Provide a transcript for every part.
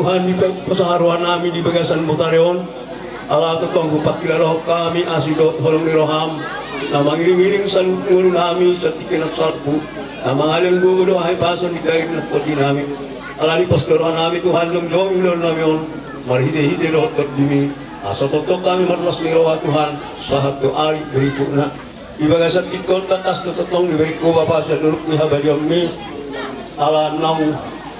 Tuhan di pasaharuan namin di Bagasan Butareon ala tutong gupat kilaloh kami asidot holong niroham na mangiring-iring sa ngulo namin sa tikinap sarpo na mangalan gugulo ay paso di dahil na poti namin ala ni pastoran namin Tuhan ng dong ilon namin marhite-hite rohot at dimi asa totok kami marlas niroha Tuhan sa hato ari beriko na di Bagasan itkon tatas na totong di beriko bapa sa duluk ni habadyam mi ala nang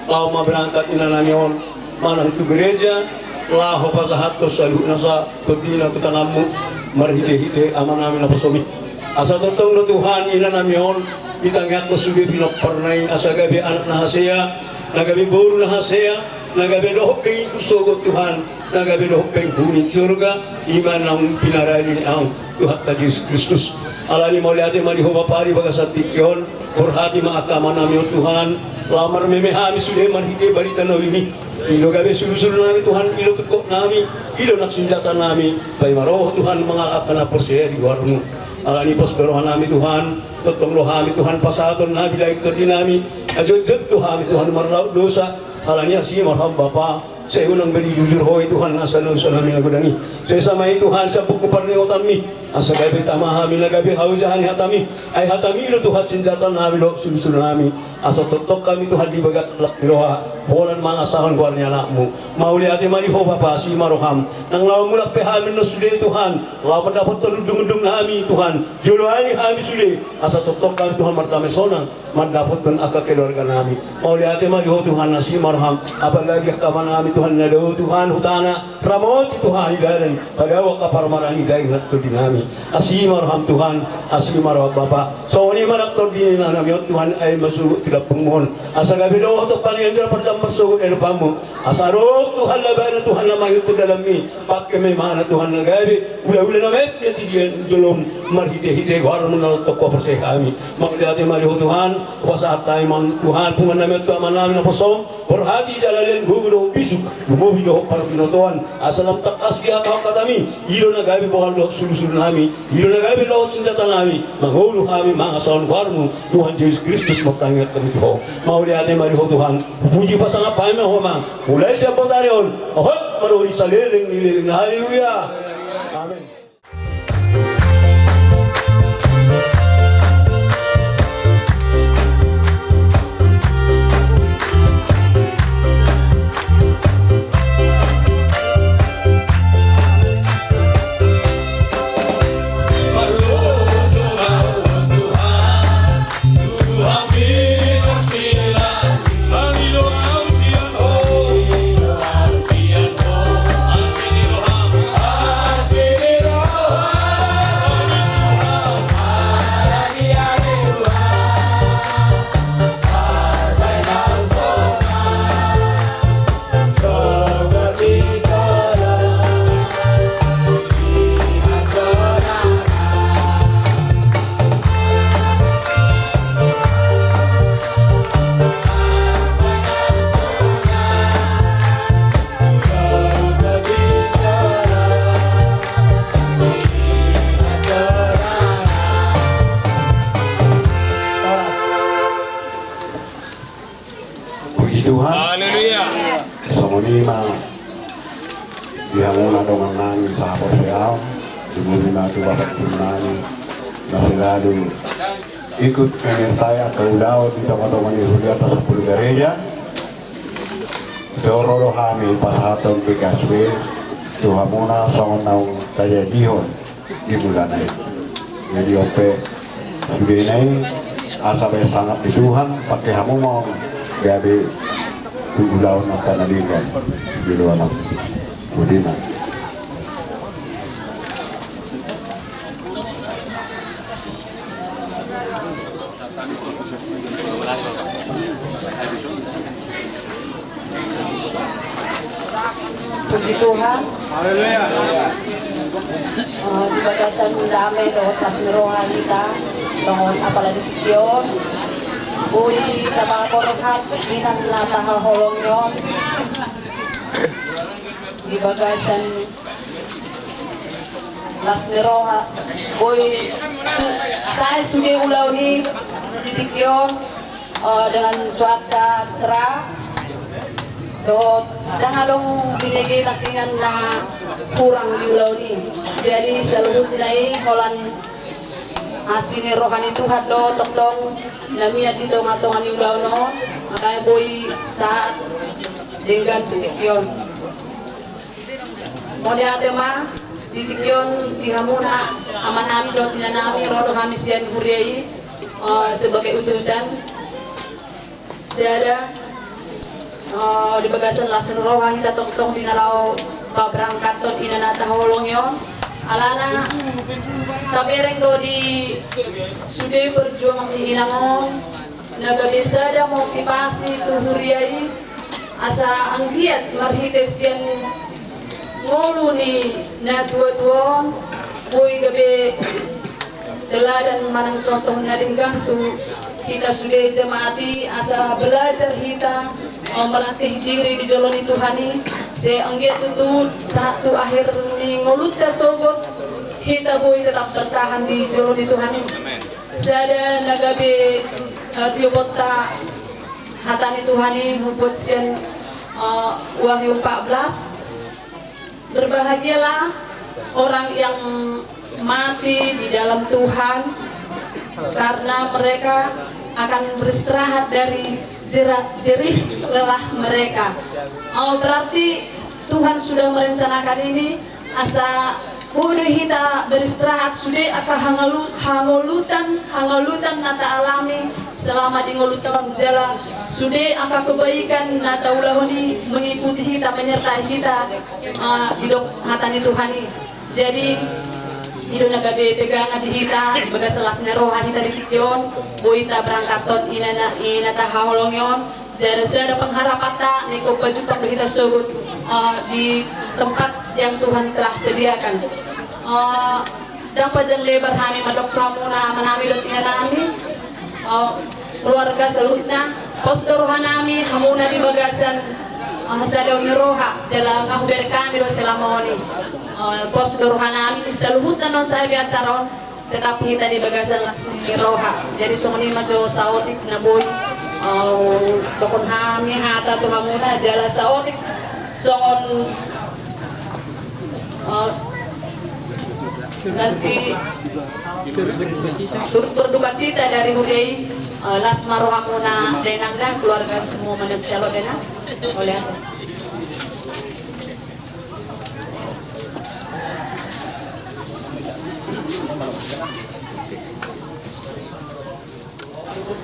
tao maberangkat ina namin mana itu gereja laho pasahat to salu nasa kutina kutanamu marhite-hite aman namin na pasomi asa totong no Tuhan ina namion kita ngat ko sugi pinapernay asa gabi anak na hasea nagabi buru na hasea nagabi lohopeng kusugo Tuhan nagabi lohopeng huni surga iman ang pinarali ang Tuhan ta Jesus Kristus alani mauliate mariho bapari bagasat tikyon kurhati maakama namin Tuhan lamar memehami sudah marhite barita nawini ilo gabi sulu-sulu namin Tuhan ilo tukok namin ilo naksinjata namin bay maroho Tuhan mga akana porsiya di warmo alani pasperohan namin Tuhan totong lohami Tuhan pasaton namin dahil kerdi namin ajod-jod Tuhan Tuhan marlaut dosa alani asih marham Bapa saya unang beri jujur hoy Tuhan nasa lusa namin nagudangi saya samay Tuhan sa buku parniotan mi asa gabi tamahami na gabi haujahan hatami ay hatami ilo Tuhan sinjata namin lo sulu-sulu namin asa totok kami Tuhan di bagas lak piroha bolan mga sahon guarnya anakmu mauli ati maliho Bapa si maroham nang lawan mulak pehamin no sude Tuhan lawan dapat tenudung-udung nami Tuhan juluhani hami sude asa totok kami Tuhan martame sonang mandapat dan aka keluarga nami mauli ati maliho Tuhan nasi maroham apalagi kaman nami Tuhan nado Tuhan hutana ramoti Tuhan hidaran pagawa kaparmaran hidaran natto dinami asih maroham Tuhan asih maroham Bapa so ni manaktor din na nami Tuhan ay masu tidak penghon asa gabi do to paniandra pertama so eropamu asa ro Tuhan laban Tuhan lamang itu dalam mi pakai memana Tuhan nagabi ula-ula na met ketidian julum marhite-hite gwarmo na to ko perse kami magdati mariho Tuhan pasahat tayo man Tuhan pungan namin to aman na posom perhati jalan gugulo bisuk gumobi do para pinotoan asalam takas dia kau katami ilo nagabi bokal do sulu-sulu nami ilo nagabi do senjata nami manghulu kami mga saon gwarmo Tuhan Yesus Kristus magtangat kami to mauli ate mariho Tuhan puji pasang apa yang memang mulai siapa tarion oh maruri saliling nililing haleluya amin. Tuhan, haleluya. Samonima, dihamuna dengan nangis sahabat seau, dimulina tu bapak tunani, nasilalu ikut saya ke udau di teman-teman di atas 10 gereja. Seorang kami pasatan PKSB, tuhamuna sama nau kaya dihon di bulan ini. Jadi ope sudah ini asal sangat di Tuhan pakai hamu mau gabi Tugulaw na panaligan biluan ng Budina. Puji Tuhan. Haleluya. di bagasan dami do tas merohan kita tongol apalagi kion ui tabang korokhat inan lata holong yon di bagasan las meroha ui saya sudah ulau ni titik yon dengan cuaca cerah do dan adong binigay lakingan na kurang di ulau ni jadi seluruh nai holan asini rohani Tuhan do tong namia dito ngatongan di ulau no makanya boy saat dengan titik yon mau dia ada mah titik yon dihamuna amanami do tinanami rodo kami sian huriai sebagai utusan saya di bagasan lasen rohan kita tong di nalau berangkat ina nata holong yon alana tabereng do di sudah berjuang di inangon naga desa ada motivasi tuhuriai asa anggiat marhitesian ngolu ni na dua-dua boy gabe teladan manang contoh nadinggang tu kita sudah jemaati asa belajar kita melatih diri di jalan Tuhani seanggiat itu satu akhir ni ngolut sogot kita boleh tetap bertahan di jalan Tuhani sada nagabe tiobota hatani Tuhani hubut sian Wahyu 14 berbahagialah orang yang mati di dalam Tuhan karena mereka akan beristirahat dari jerih lelah mereka. Berarti Tuhan sudah merencanakan ini asa bodoh kita beristirahat sudah akan hangolutan nata alami selama di ngolutan jalan sudah akan kebaikan nata ulahoni mengikuti kita menyertai kita hidup natani Tuhan ini. Jadi hidup nagabe pegangan di kita baga selasnya rohani tadi kion boita berangkat tot ina ta haolong yon jadi ada pengharapan tak niko baju pak kita sebut di tempat yang Tuhan telah sediakan dan panjang lebar kami madok pramuna menami dot ina nami keluarga seluruhnya pos rohanami hamuna di bagasan hasadaw ni roha jalan ngahuber kami do selamoni pos rohanami seluruhnya non saya biacaron tetapi kita di bagasan lasni roha jadi sumuni majo saotik na boy tokon hami hata to hamuna jala saotik songon nanti turut berduka cita dari hudai lasma rohamuna denangda keluarga semua menep calo denang oleh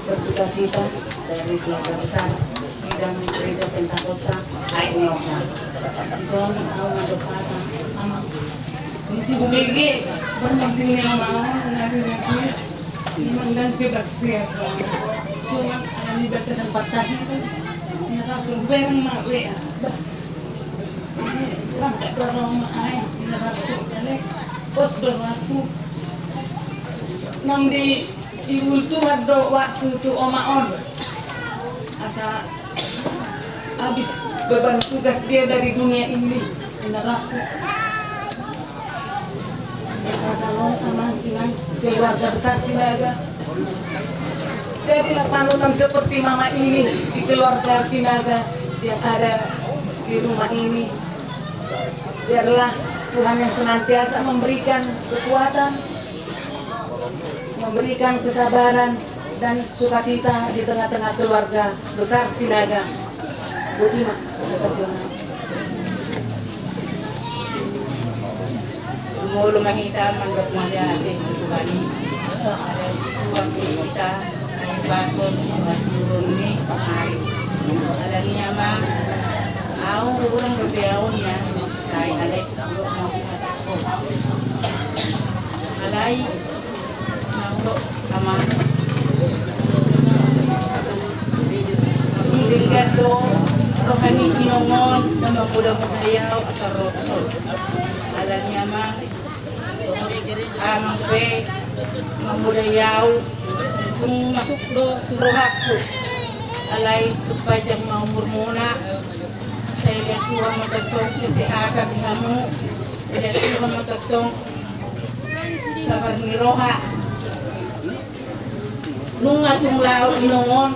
berduka cita dari keluarga besar sidang gereja Pentakosta Ainiokna Ison au ngadopata amang isi bumege bernampingnya mau ngadu-ngadu mengganti bakti apa cuma alami batasan pasahi itu nyata berbareng mak we tak beroma ay nyata kale pos berlaku nang di iul tu ada waktu tu omaon asa habis beban tugas dia dari dunia ini neraka Salon sama dengan keluarga besar Sinaga. Jadilah panutan seperti mama ini di keluarga Sinaga yang ada di rumah ini. Biarlah Tuhan yang senantiasa memberikan kekuatan, memberikan kesabaran dan sukacita di tengah-tengah keluarga besar Sinaga. Bu Ima, terima kasih. Mulu mahita manggap maya ating Tuhan ada Tuhan kita ay bakon turun ni hari alam niya ma au urang bebeaw niya kay alay ulo mo alay naulo ama hingga do rohani inongon na mamuda-mudayaw asar rosol alam niya ma amang pe mamulayaw kung masuk do turohak ko alay tupajang maumur muna sa ilang tuwa matagtong si Aga bihamu ilang tuwa matagtong sa Barniroha nung atong lao inongon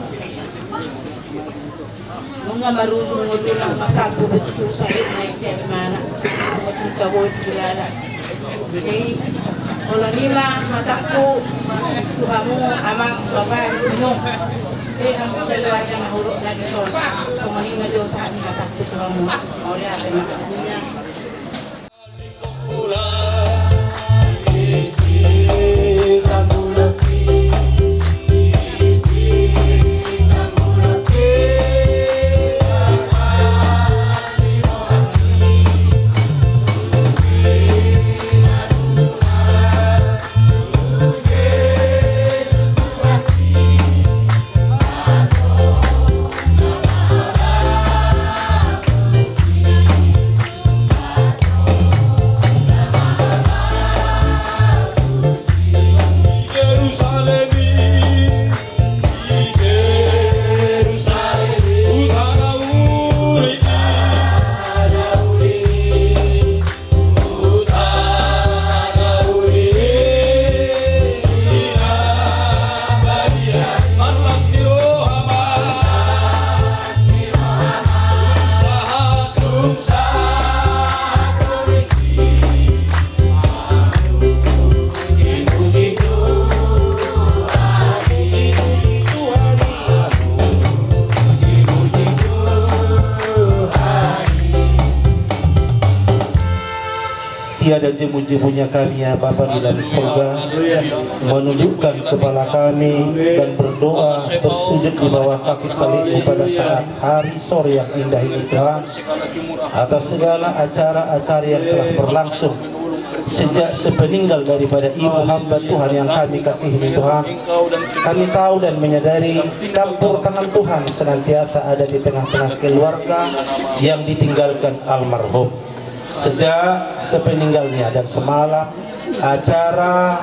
nung nga marunong mo doon ang masagubot ko sa inay si Hermana kung kawoy kilala okay wala nila matakpo tuha mo amang babae minong ang dalawa dyan na hulog na dison kung mahina Diyos sa ating matakpo tuha mo mauli atin makasanya tiada jemu-jemunya kami ya Bapa di dalam surga, menundukkan kepala kami dan berdoa bersujud di bawah kaki salibmu pada saat hari sore yang indah ini Tuhan, atas segala acara-acara yang telah berlangsung sejak sepeninggal daripada ibu hamba Tuhan yang kami kasihi Tuhan. Kami tahu dan menyadari campur tangan Tuhan senantiasa ada di tengah-tengah keluarga yang ditinggalkan almarhum sejak sepeninggalnya, dan semalam acara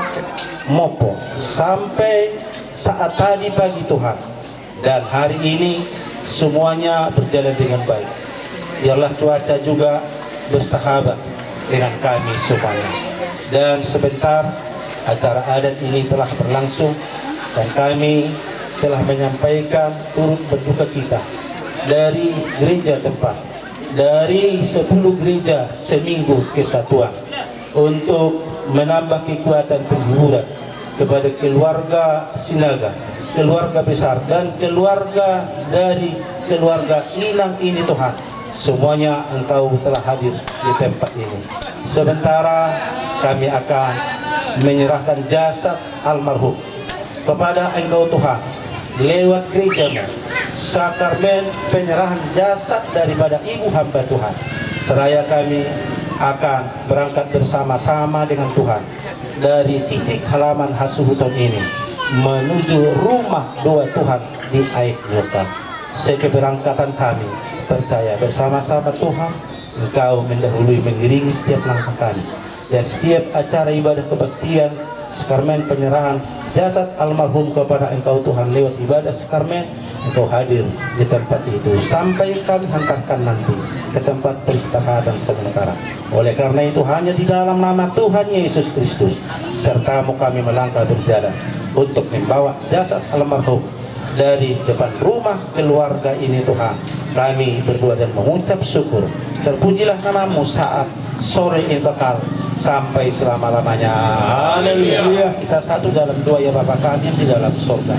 mopo sampai saat tadi pagi Tuhan, dan hari ini semuanya berjalan dengan baik. Biarlah cuaca juga bersahabat dengan kami semuanya, dan sebentar acara adat ini telah berlangsung dan kami telah menyampaikan turut berduka cita dari gereja tempat, dari 10 gereja seminggu kesatuan, untuk menambah kekuatan penghiburan kepada keluarga Sinaga, keluarga besar dan keluarga dari keluarga Inang ini Tuhan. Semuanya Engkau telah hadir di tempat ini. Sementara kami akan menyerahkan jasad almarhum kepada Engkau Tuhan lewat gerejamu, sakramen penyerahan jasad daripada ibu hamba Tuhan. Seraya kami akan berangkat bersama-sama dengan Tuhan dari titik halaman Hasuhuton ini menuju rumah doa Tuhan di Aik Yordan. Sekeberangkatan kami percaya bersama-sama Tuhan Engkau mendahului mengiringi setiap langkah kami, dan setiap acara ibadah kebaktian sakramen penyerahan jasad almarhum kepada Engkau Tuhan lewat ibadah sakramen, Engkau hadir di tempat itu sampai kami hantarkan nanti ke tempat peristirahatan sementara. Oleh karena itu hanya di dalam nama Tuhan Yesus Kristus sertamu kami melangkah berjalan untuk membawa jasad almarhum dari depan rumah keluarga ini Tuhan. Kami berdoa dan mengucap syukur. Terpujilah namamu saat sore ini kekal sampai selama-lamanya. Haleluya. Kita satu dalam doa ya Bapa kami yang di dalam surga.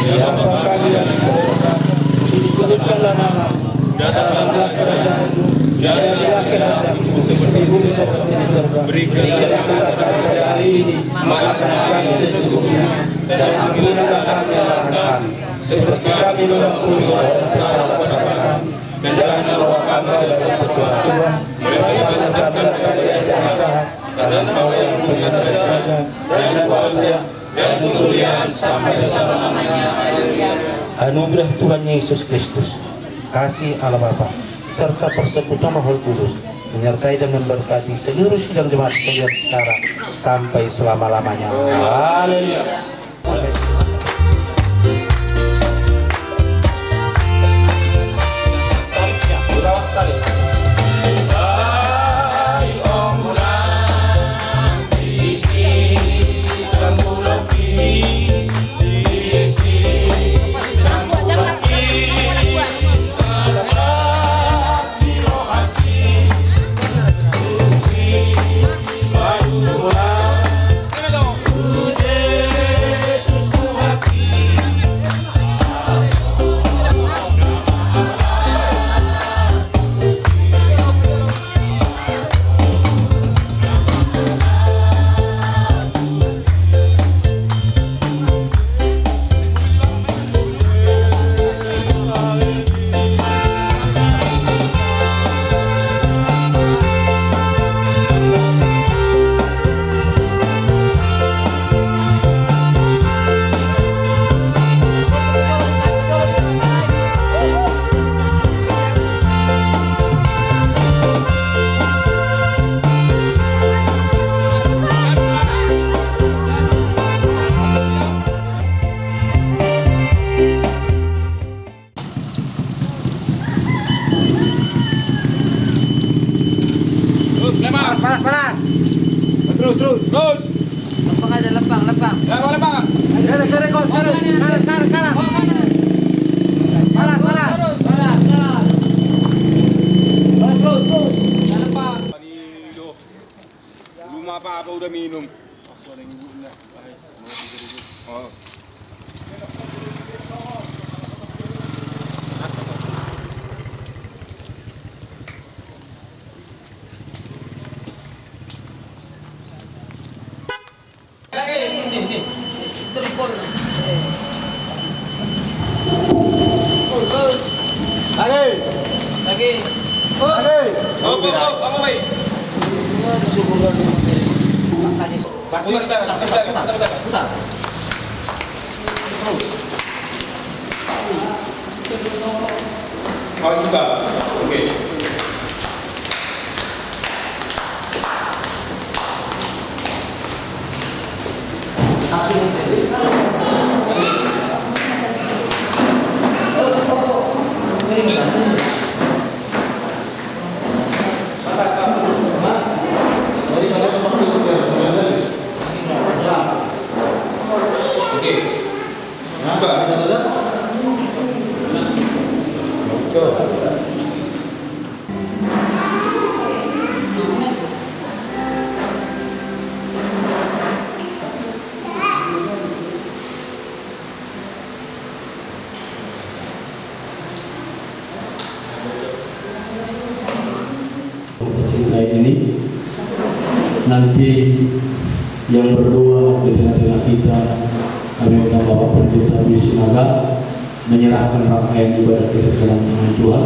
Ya Bapa kami yang di surga, dikuduskanlah namamu, datanglah kerajaanmu, jadilah kehendakmu seperti bumi seperti di surga. Berikanlah kami pada hari ini makan kami secukupnya, dan ampunilah kami kesalahan kami seperti kami mengampuni orang bersalah kepada kami, dan jangan bawa kami dalam pencobaan, melainkan selamatkan kami dari jahat. Karena Engkau yang punya kerajaan dan kuasa dan kemuliaan sampai selama-lamanya. Anugerah Tuhan Yesus Kristus, kasih Allah Bapa, serta persekutuan Roh Kudus menyertai dan memberkati seluruh sidang jemaat sekalian sekarang sampai selama-lamanya. Haleluya. Amin. Belum apa-apa udah minum. Oh. Ini nanti yang berdoa di tengah-tengah kita, kami minta Bapak Pendeta Dwi Sinaga menyerahkan rangkaian ibadah kita ke dalam tangan Tuhan,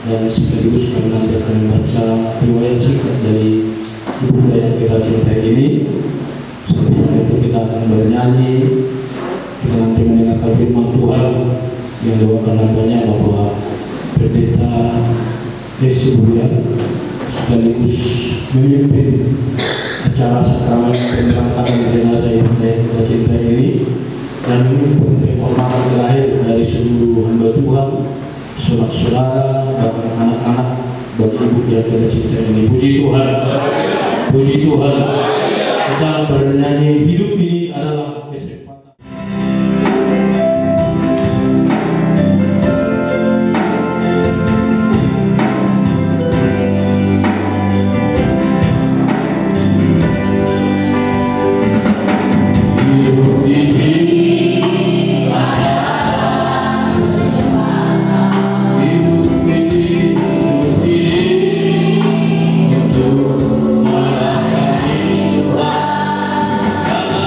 dan sekaligus kami nanti akan membaca riwayat singkat dari ibu muda yang kita cintai ini. Setelah itu kita akan bernyanyi, kita nanti mendengarkan firman Tuhan yang dibawakan namanya Bapak Pendeta Yesus sekaligus memimpin acara sakramen pemberangkatan jenazah ibu yang kita cintai ini, dan memimpin penghormatan terakhir dari seluruh hamba Tuhan, saudara-saudara, bahkan anak-anak bagi ibu yang kita cintai ini. Puji Tuhan, puji Tuhan. Kita bernyanyi, hidup ini adalah kesempatan. Karena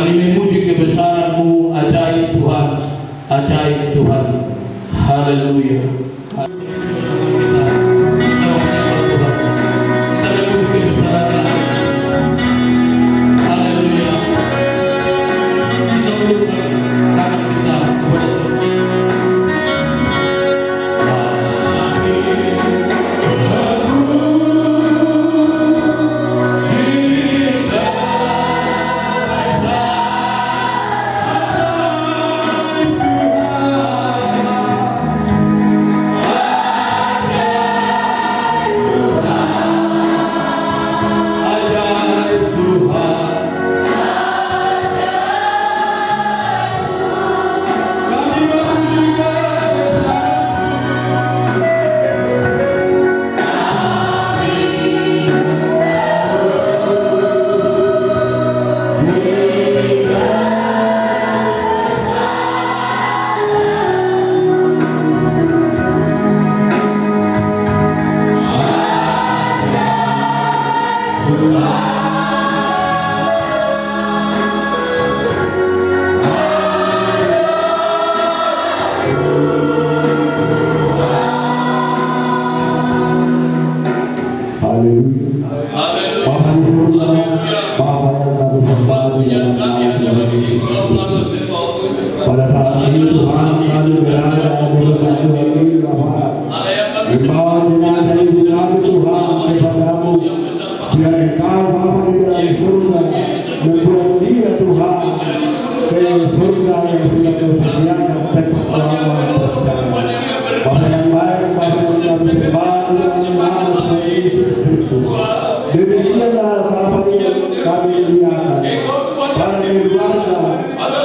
Kami memuji kebesaran-Mu, ajaib Tuhan, ajaib Tuhan. Haleluya. Kita menyembah Tuhan. Kita memuji kebesaran-Nya. Haleluya. Kita ulurkan tangan kita kepada Tuhan. Pada saat ini Tuhan kami berada di dalam Engkau jenazah ibu kami Tuhan kepadamu, biar Engkau Bapa di dalam surga membuat dia Tuhan ke surga yang sudah tersediakan tempat orang-orang percaya. Bapa yang baik, Bapa yang kami sembah dalam nama Yesus Kristus. Demikianlah Bapa yang kami lihat para keluarga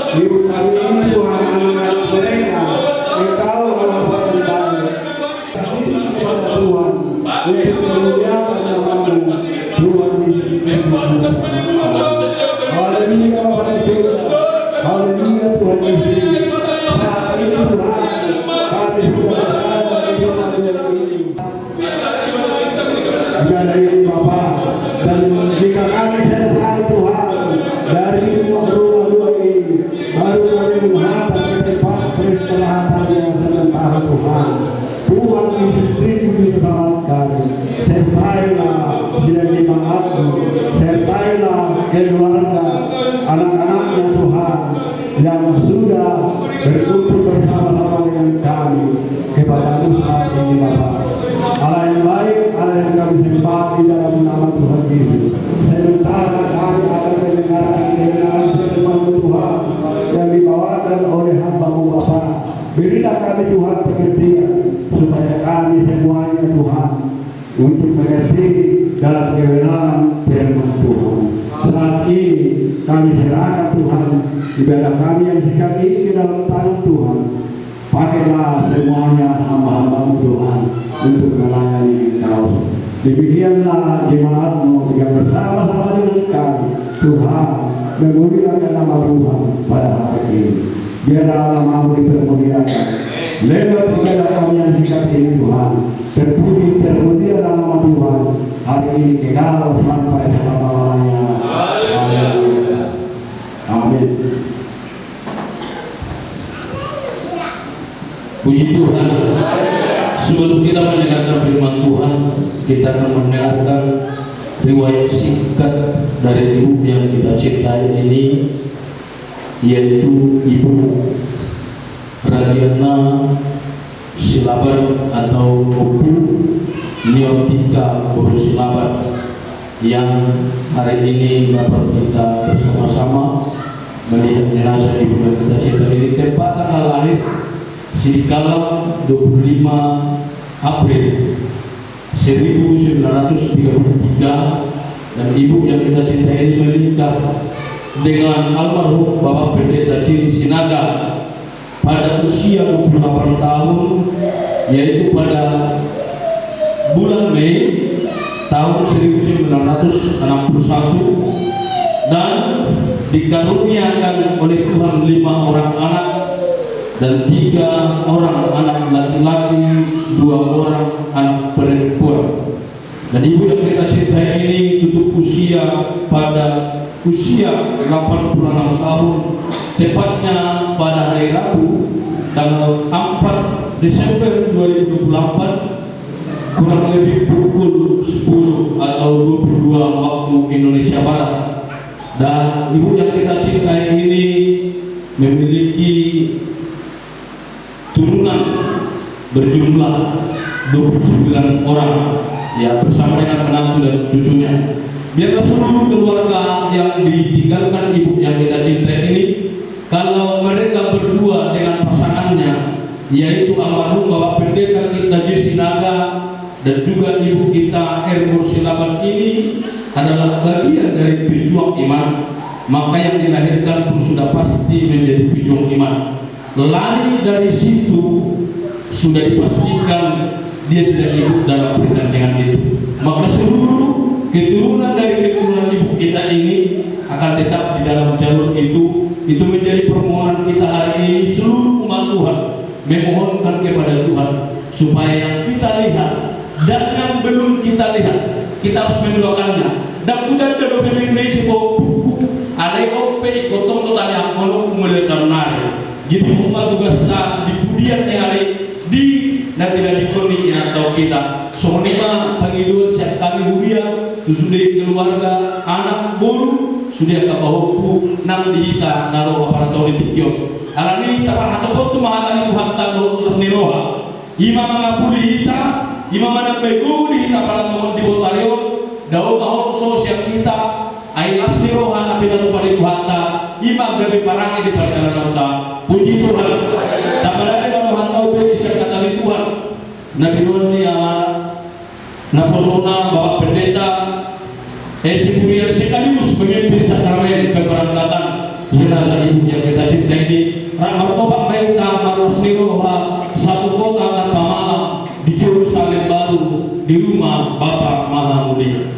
ibu kami ini Tuhan, anak-anak mereka Engkau Allah Bapa di sana kepada Tuhan untuk memuliakan nama-Mu Tuhan Yesus. Haleluya Bapa di surga, haleluya Tuhan Yesus. Saat ini Tuhan kami sudah berada di dalam ini. Biar ini Bapa, dan jika kami selesai Tuhan dari rumah ini, baru kami menghadap ke tempat peristirahatan yang sementara Tuhan. Tuhan Yesus Kristus bersama kami. Sertailah sidang jemaat-Mu, sertailah keluarga, anak-anaknya Tuhan yang sudah berkumpul bersama-sama dengan kami kepada-Mu saat ini Bapa. Allah yang baik, Allah yang kami sembah di dalam nama Tuhan Yesus. Sementara kami akan mendengarkan kebenaran firman Tuhan yang dibawakan oleh hamba-Mu Bapa. Berilah kami Tuhan pengertian supaya kami semuanya Tuhan untuk mengerti dalam kebenaran firman Tuhan. Saat ini kami serahkan Tuhan ibadah kami yang singkat ini ke dalam tangan Tuhan. Pakailah semuanya hamba-hamba-Mu Tuhan untuk melayani Engkau. Demikianlah jemaat-Mu yang bersama-sama dengan kami Tuhan memuliakan nama Tuhan pada hari ini. Biarlah nama-Mu dipermuliakan lewat ibadah kami yang singkat ini Tuhan. Terpuji termulialah nama Tuhan hari ini kekal sampai selama-lamanya. Amin. Amin. Puji Tuhan. Sebelum kita mendengarkan firman Tuhan, kita akan mendengarkan riwayat singkat dari ibu yang kita cintai ini, yaitu Ibu Radiana Silaban atau Ibu Niotika Bodo Silaban, yang hari ini dapat kita bersama-sama melihat jenazah ibu yang kita cintai ini. Tempat tanggal lahir Sidikalang 25 April 1933, dan ibu yang kita cintai ini menikah dengan almarhum Bapak Pendeta Ciri Sinaga pada usia 28 tahun, yaitu pada bulan Mei tahun 1961, dan dikaruniakan oleh Tuhan 5 orang anak dan 3 orang anak laki-laki, 2 orang anak perempuan. Dan ibu yang kita cintai ini tutup usia pada usia berusia 86 tahun, tepatnya pada hari Rabu tanggal 4 Desember 2024 kurang lebih pukul 10 atau 22 waktu Indonesia Barat. Dan ibu yang kita cintai ini memiliki turunan berjumlah 29 orang ya, bersama dengan menantu dan cucunya. Biarlah seluruh keluarga yang ditinggalkan ibu yang kita cintai ini, kalau mereka berdua dengan pasangannya, yaitu almarhum Bapak Pendeta kita Sinaga dan juga ibu kita Ermur Silaban ini adalah bagian dari pejuang iman, maka yang dilahirkan pun sudah pasti menjadi pejuang iman. Lari dari situ sudah dipastikan dia tidak ikut dalam pertandingan itu, maka seluruh keturunan dari keturunan ibu kita ini akan tetap di dalam jalur itu. Itu menjadi permohonan kita hari ini, seluruh umat Tuhan memohonkan kepada Tuhan supaya yang kita lihat dan yang belum kita lihat kita harus mendoakannya. Dan putar ke pemimpin sebuah buku ada ope ikotong total yang mau melesarnari. Jadi umat tugas kita di pudian hari di nanti dari koni atau kita soalnya panggilan siap kami huria tu sudah keluarga anak bulu sudah kapahuku nang diita naro aparato ditikyo alani tapal hatopot tu mahatan Tuhan tado terus niroha ima mangapuli ita ima manang bego di ita para tahun di botario daw mahon sosial kita ay las niroha na pinatu pada Tuhan ta ima gabi parangi di perjalanan ta puji Tuhan tabalani naro hatau bagi siap kata Tuhan Nabi Nuh ni naposona Bapak Pendeta Sipurian sekaligus memimpin sakramen pemberangkatan jenazah ibu yang kita cintai ini. Martobat mereka maros niroha satu kota tanpa malam di Yerusalem baru di rumah Bapa Maha Mulia.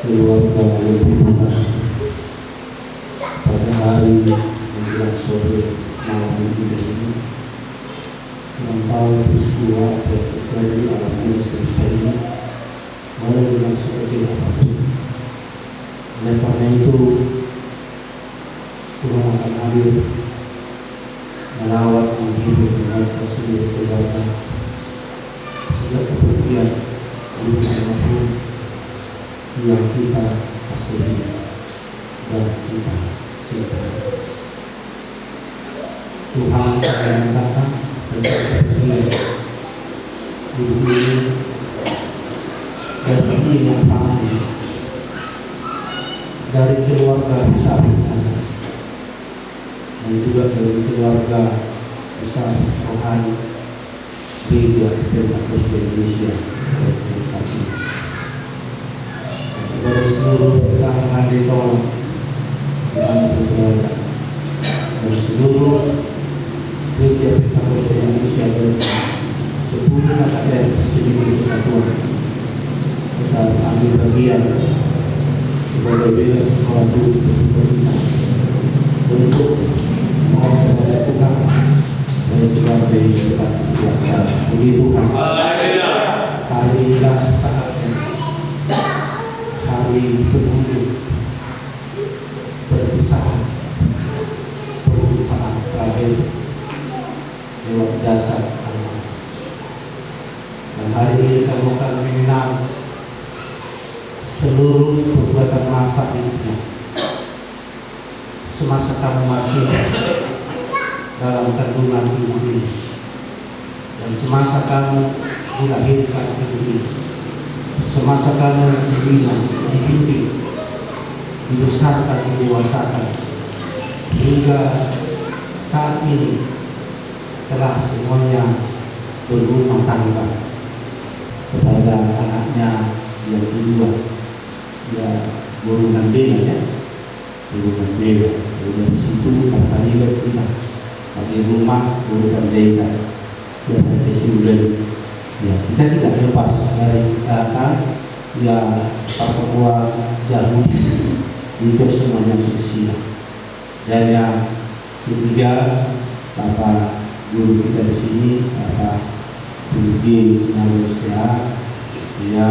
Keluarga lebih luas pada hari menjelang sore malam ini mengetahui peristiwa yang terjadi alam ini selesai mulai dengan sekecil apapun. Oleh karena itu Tuhan akan hadir merawat menghibur mereka sendiri keluarga sejak kepergian ibu almarhum yang kita kasihi dan kita cintai. Tuhan akan datang tentang kepergian ibu ini dari yang kami dari keluarga besar dan juga dari keluarga besar rohani Gereja Pentakosta Indonesia. kepada seluruh kalangan ditolak dengan segala dan seluruh gereja Pentakosta Indonesia dan 10 KKR Seluruh Kesatuan kita ambil bagian sebagai bela sesuatu pemerintah untuk menghormati Tuhan dan juga dari dekat keluarga. Puji Tuhan. Hari inilah saatnya, hari penghujung perpisahan, perjumpaan terakhir lewat jasa Allah. Dan hari ini kamu akan mengenal seluruh perbuatan masa hidupnya semasa kamu masih dalam kandungan ibu ini dan semasa kamu dilahirkan ibu ini, semasa kamu dibina, dibimbing, dibesarkan, didewasakan hingga saat ini telah semuanya berumah tangga. Kepada anaknya yang kedua, ya golongan B ya, golongan B. Dari situ apabila kita bagi rumah golongan D siapa kesimpulan ya kita tidak lepas dari kata ya Papua Jamu itu semuanya bersih. Dan yang ketiga Bapak guru kita di sini Bapak Budi Sinawusya, dia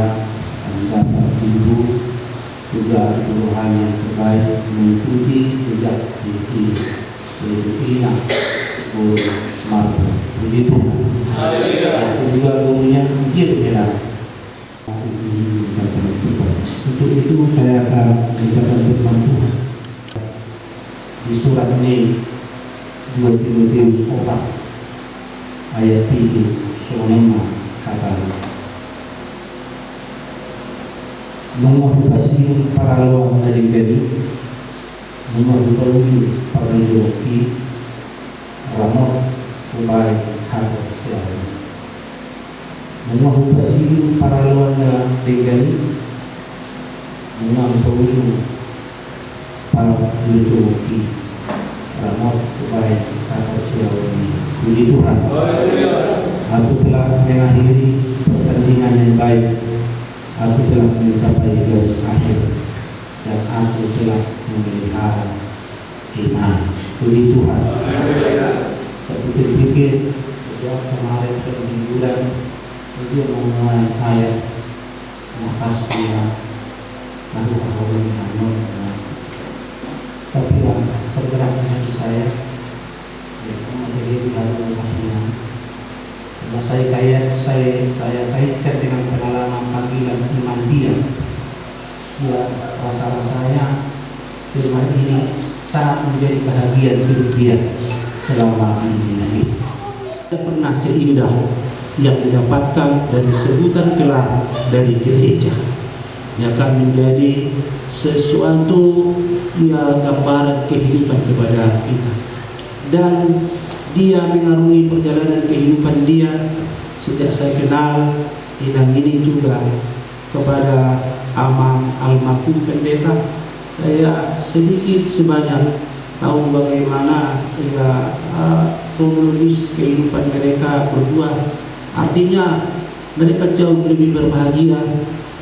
adalah ibu juga Tuhan yang terbaik mengikuti jejak di Ina Guru Marta. Puji Tuhan. Aku juga gurunya pikir jalan. Untuk itu saya akan mengucapkan firman Tuhan di surat ini 2 Timotius 4 ayat 3 Sonoma katanya mengoperasi para luang dari gadi mengoperasi para joki ramot kubai hati selalu mengoperasi para luang dari gadi mengoperasi para joki ramot kubai hati selalu. Puji Tuhan. Aku telah mengakhiri pertandingan yang baik. Aku telah mencapai garis akhir dan aku telah memelihara iman. Puji Tuhan. Saya pikir-pikir sejak kemarin ke dia memulai ayat nafas dia lalu aku mengambil tapi pergerakan hati saya menjadi lalu maksudnya karena saya kaitkan dengan pengalaman panggilan iman dia ya rasa-rasanya firman ini sangat menjadi bahagian hidup dia selama ini. Tidak pernah seindah yang didapatkan dari sebutan gelar dari gereja. Dia akan menjadi sesuatu yang gambaran kehidupan kepada kita. Dan dia mengarungi perjalanan kehidupan dia sejak saya kenal Inang ini juga kepada almarhum pendeta. Saya sedikit sebanyak tahu bagaimana ya kronologis kehidupan mereka berdua. Artinya mereka jauh lebih berbahagia,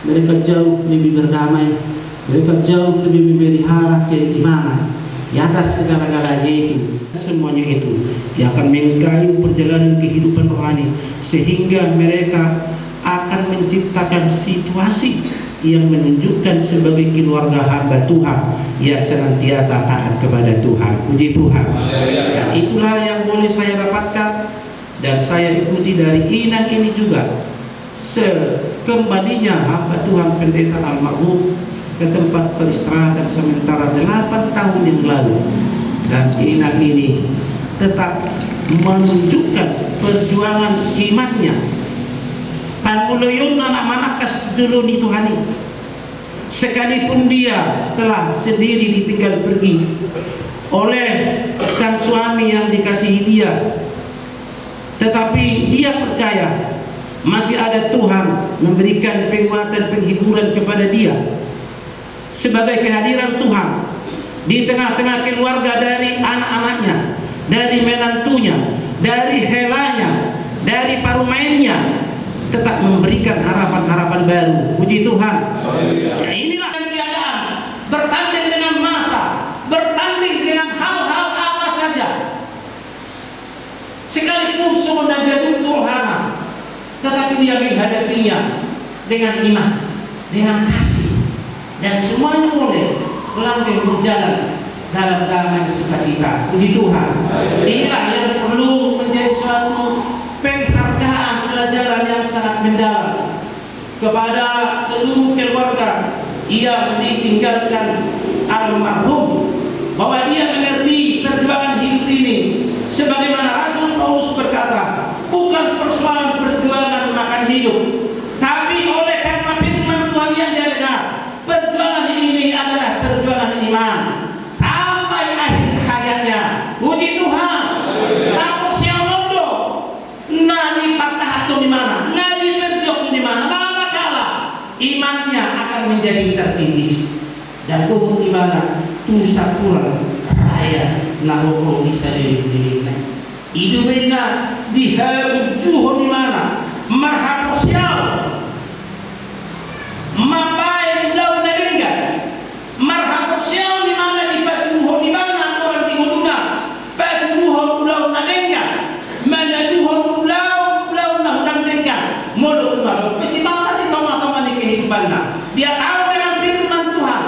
mereka jauh lebih berdamai, mereka jauh lebih memelihara keimanan di atas segala-galanya itu. Semuanya itu yang akan mengkayu perjalanan kehidupan rohani sehingga mereka akan menciptakan situasi yang menunjukkan sebagai keluarga hamba Tuhan yang senantiasa taat kepada Tuhan. Puji Tuhan. Dan itulah yang boleh saya dapatkan dan saya ikuti dari Inang ini juga. Sekembalinya hamba Tuhan pendeta almarhum ke tempat peristirahatan sementara 8 tahun yang lalu, dan Inang ini tetap menunjukkan perjuangan imannya. Panguloyon anak-anak kasduluni Tuhani, sekalipun dia telah sendiri ditinggal pergi oleh sang suami yang dikasihi dia, tetapi dia percaya masih ada Tuhan memberikan penguatan penghiburan kepada dia. sebagai kehadiran Tuhan di tengah-tengah keluarga, dari anak-anaknya, dari menantunya, dari helanya, dari parumainnya, tetap memberikan harapan-harapan baru. Puji Tuhan. Ya, inilah keadaan, bertanding dengan masa, bertanding dengan hal-hal apa saja. Sekalipun sebenarnya rohana, tetapi dia menghadapinya dengan iman, dengan kasih, dan semuanya boleh langgeng berjalan dalam damai sukacita. Puji Tuhan. Inilah yang perlu menjadi suatu penghargaan, pelajaran yang sangat mendalam kepada seluruh keluarga yang ditinggalkan almarhum, bahwa dia mengerti perjuangan hidup ini. Sebagaimana Rasul Paulus berkata, bukan persoalan perjuangan makan hidup, tapi oleh karena firman Tuhan yang dia dengar, perjuangan ini adalah perjuangan iman sampai akhir hayatnya. Puji Tuhan. Sampai sianondo nadi patah atau di mana, nadi berjuang di mana, manakala imannya akan menjadi terkikis dan pohon di mana tusa pulang raya nahoro bisa dilihat. Hidupnya di juho di mana marhaposial mabai ulau nadengga marhaposial di mana di batuho di mana orang di huduna batuho ulau nadengga mana duho ulau nahudang dengga modok modok pesimata di toma-toma di kehidupannya. Dia tahu dengan firman Tuhan,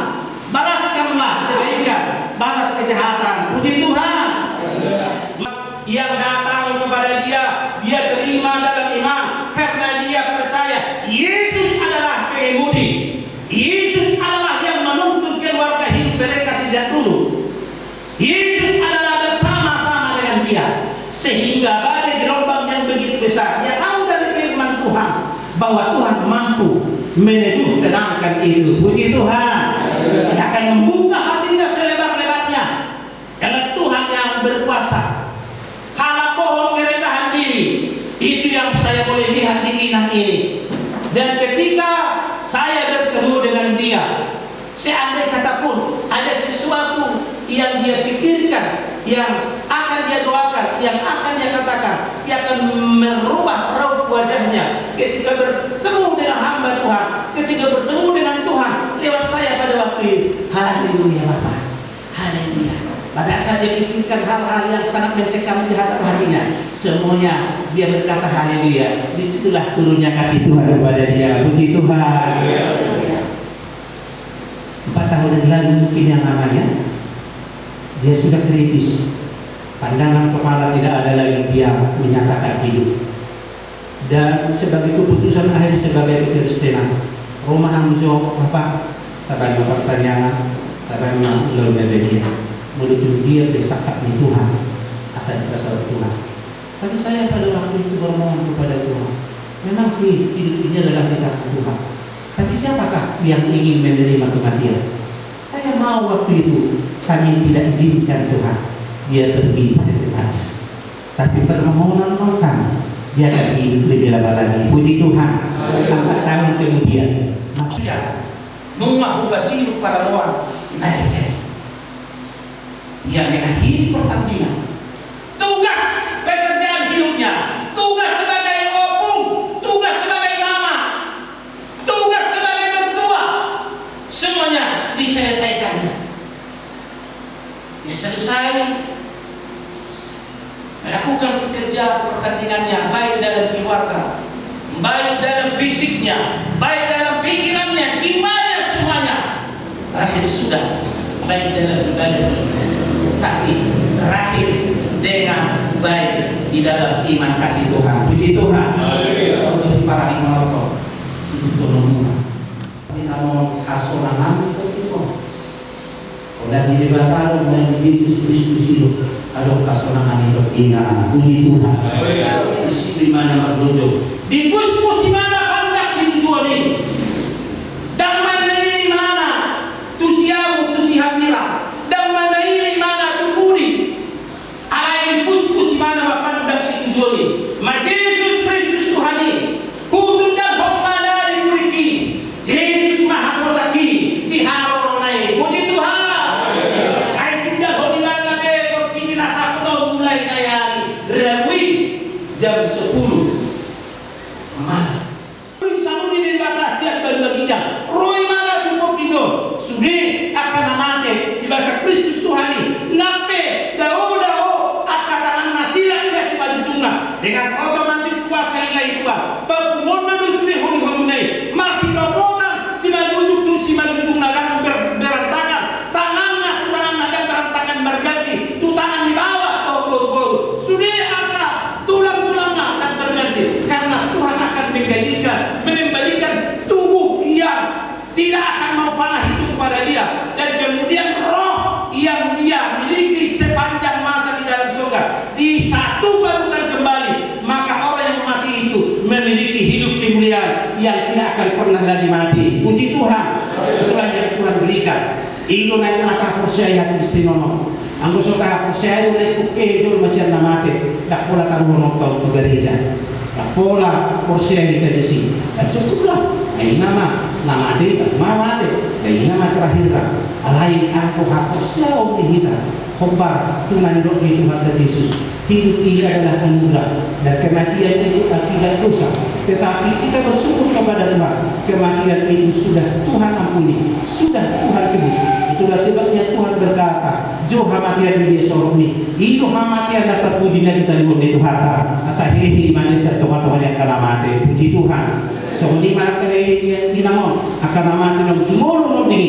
balaskanlah kebaikan, balas kejahatan. Puji Tuhan. Yang datang kepada dia, dia terima dalam iman karena dia percaya Yesus adalah pengemudi. Yesus adalah yang menuntun keluarga hidup mereka sejak dulu. Yesus adalah bersama-sama dengan dia, sehingga badai gelombang yang begitu besar, dia tahu dari firman Tuhan bahwa Tuhan mampu meneduh tenangkan itu. Puji Tuhan. Dia akan membuka hatinya selebar-lebarnya karena Tuhan yang berkuasa. Halapohon kerendahan diri, itu yang saya boleh lihat di inang ini. Dan ketika saya bertemu dengan dia, seandainya kata pun ada sesuatu yang dia pikirkan, yang akan dia doakan, yang akan dia katakan, dia akan merubah raut wajahnya ketika bertemu dengan hamba Tuhan, ketika bertemu dengan Tuhan lewat saya pada waktu itu. Haleluya Bapak, haleluya. Pada saat dia pikirkan hal-hal yang sangat mencekam di hadapan hatinya, semuanya dia berkata haleluya. Disitulah turunnya kasih Tuhan kepada dia. Puji Tuhan. 4 tahun yang lalu mungkin yang namanya dia sudah kritis, pandangan kepala tidak ada lagi, dia menyatakan hidup. Dan sebagai keputusan akhir sebagai Kristen, rumah menjawab apa? Taban pertanyaan, taban belum ada dia. Menurut dia bersakat di Tuhan, asal berasal Tuhan. Tapi saya pada waktu itu bermohon kepada Tuhan. Memang sih hidup ini adalah kita Tuhan. Tapi siapakah yang ingin menerima kematian? Saya mau waktu itu kami tidak izinkan Tuhan dia pergi secepatnya. Tapi permohonan makan dia akan hidup lebih lama lagi. Puji Tuhan. 4 tahun kemudian masih mengaku basiru para lawan. Dia mengakhiri pertandingan. Tugas pekerjaan hidupnya, tugas sebagai opung, tugas sebagai mama, tugas sebagai mertua, semuanya diselesaikannya. Dia selesai melakukan pekerjaan pertandingannya, baik dalam keluarga, baik dalam fisiknya, baik dalam pikirannya, jiwanya, semuanya berakhir sudah, baik dalam ibadah, tapi terakhir dengan baik di dalam iman kasih Tuhan. Puji Tuhan. Untuk si para imam si tutulungan ini namun hasonahan itu dan di batang dan Yesus Kristus itu ada hasonahan itu ina. Puji Tuhan. Isi di mana berdojo di bus-bus di mana hendak si tujuan ini dan mana ini mana tu siamu tu si hamira dan mana ini mana tu puri alai bus-bus di mana hendak si tujuan ini ma Yesus Kristus Tuhan ini kutundang hok mana di muriki Yesus maha posaki di halo Kristus Tuhani nape dao akatangan nasirak saya si baju junga dengan otomatis kuasa ilahi Tuhan pemuna dusuri hulu-hulunai masih topokan si baju ujung tu si baju junga dan berantakan tangannya dan berantakan berganti tu tangan di bawah gor sudah akan tulang-tulangnya dan berganti karena Tuhan akan mengembalikan tubuh yang tidak akan mau panah itu kepada dia dan kemudian roh yang dia miliki sepanjang masa di dalam surga disatupadukan kembali maka orang yang mati itu memiliki hidup kemuliaan yang tidak akan pernah lagi mati. Puji Tuhan, itulah yang Tuhan berikan. Itu naik mata percaya Kristinono anggo sota percaya naik kejol masih namate tak pola taruh nonton ke gereja tak pola percaya di kedesi tak cukuplah ay nama deh, mama deh, ay nama terakhir alai aku hapus jauh di kita khobar Tuhan dok di Tuhan Yesus hidup ini adalah anugerah dan kematian itu akibat dosa tetapi kita bersyukur kepada Tuhan kematian itu sudah Tuhan ampuni sudah Tuhan tebus itulah sebabnya Tuhan berkata jo hamatian di sorok ni itu hamatian dapat puji dari taliun di Tuhan asa hehi manusia Tuhan yang kalamate puji Tuhan so di mana kaya dinamon akan amati ng jumulong ni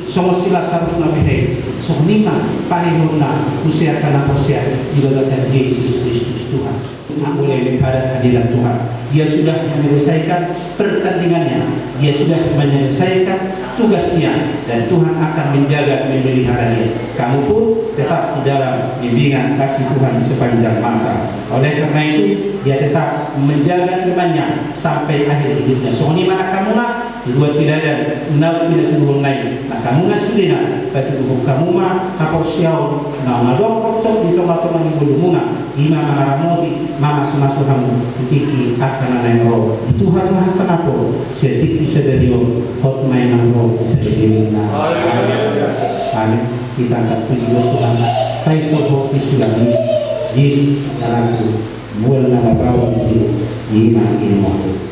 so sila sarus na bihe so nima pahihuna usia kana posya di bagasan Yesus Kristus Tuhan ang boleh daripada hadirat Tuhan dia sudah menyelesaikan pertandingannya dia sudah menyelesaikan tugasnya dan Tuhan akan menjaga memelihara dia kamu pun tetap di dalam bimbingan kasih Tuhan sepanjang masa oleh karena itu dia tetap menjaga imannya sampai akhir hidupnya so ni mana kamu nak dua tidadan enam tidak turun naik nah kamu nak sudina tapi kamu mah apa siau nah ngadong rocok di tomat-tomat di bulumuna ima mangaramoti mama semasuhamu tiki akan anay roh Tuhan Maha Sanapo setiki sederio hot main ng roh sederio na amin kita angkat puji Tuhan saya sobo isulami Yesus dalamku buat nama bawah di ima ilmu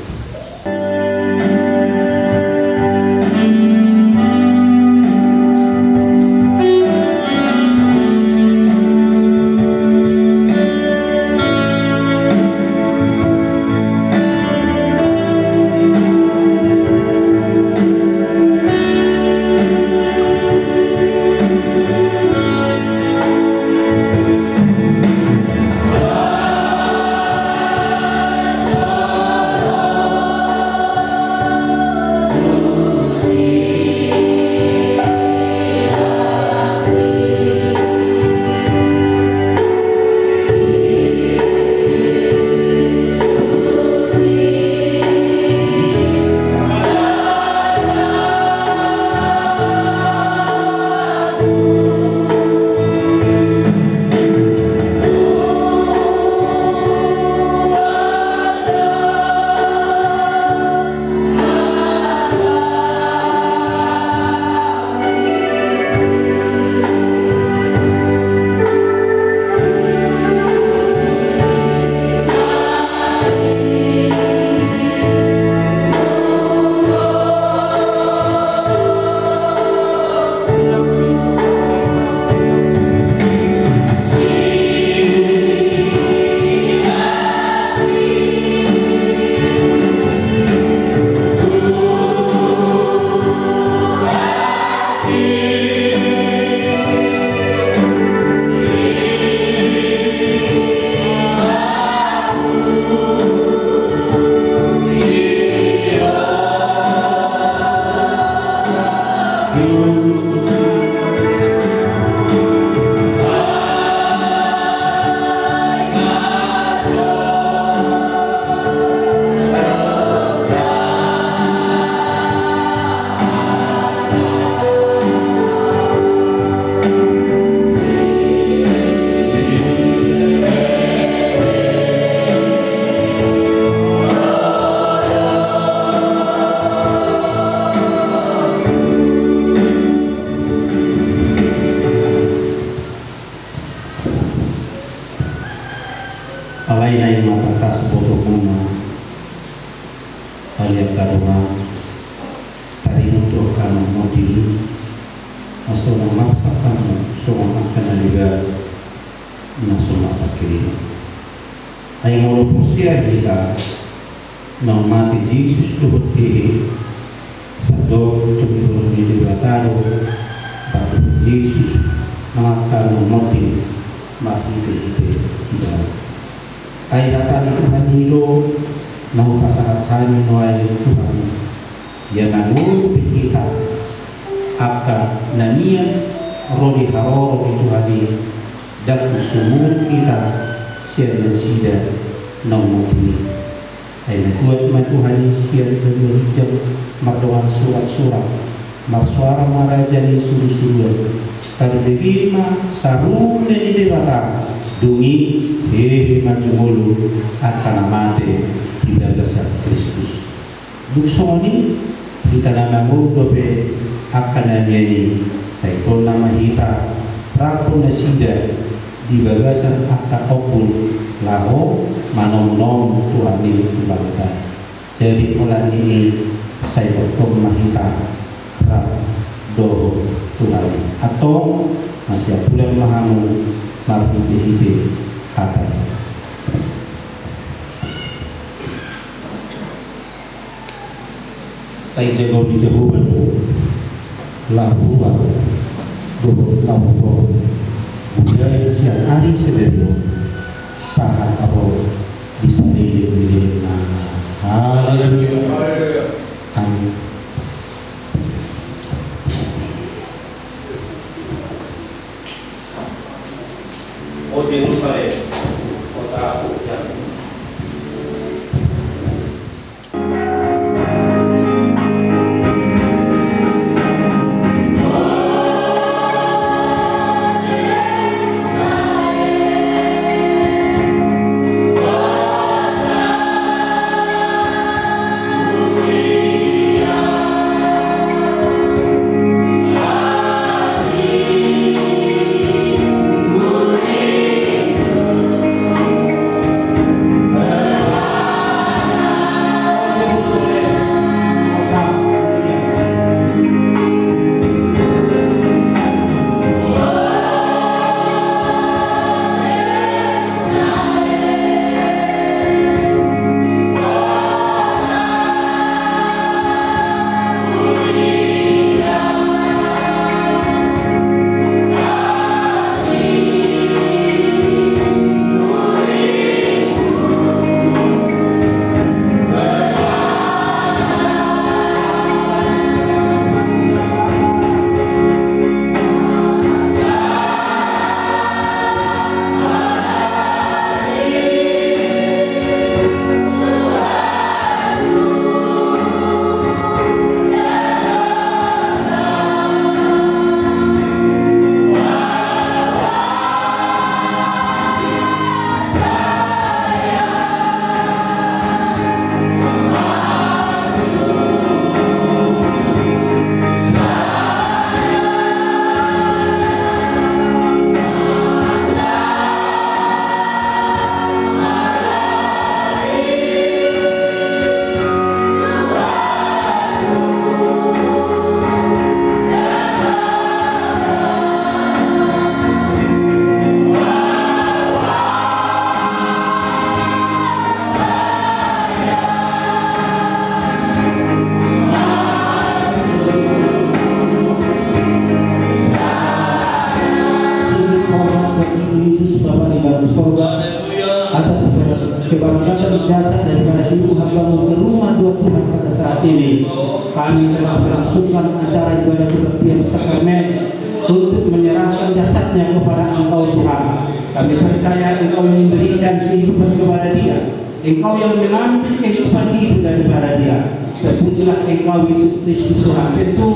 Alay-lay matakas bodoh muna Aliat kadungan Tari untuk kamu modili Masuk memaksa kamu semua akan juga nasional kiri. Ayam mulu persia kita mati Yesus tu berkeh satu tujuh di batado pada Yesus mengatakan mati itu tidak. Ayat tadi Tuhan itu mau pasangan kami noai Tuhan yang nanggung kita akan nanian rodi haroro itu hari dan sumur kita sian sida nomor ini. Ayat Tuhan sian berjam mardoan surat-surat marsuara marajani suru-suruan tarbegima sarung dan dewata dungi maju mulu akan amate tidak dasar Kristus. Duksoni kita nama dobe akan nanyani itu nama kita prapu nasida di bagasan akta opul laho manom-nom Tuhan ini bangsa. Jadi bulan ini saya bertemu mahita do Tuhan atau masih bulan mahamu marhiti kata. Saya jago di jagoan lahuan lahuan budaya siang hari sebenarnya saat apa bisa dilihat haleluya amin. Oh Yerusalem kota yang kebahagiaan jasa daripada ibu hambamu ke rumah dua Tuhan pada saat ini. Kami telah melangsungkan acara ibadah kebaktian sakramen untuk menyerahkan jasadnya kepada Engkau Tuhan. Kami percaya Engkau memberikan kehidupan kepada dia, Engkau yang mengambil kehidupan itu daripada dia. Terpujilah Engkau Yesus Kristus Tuhan. Tentu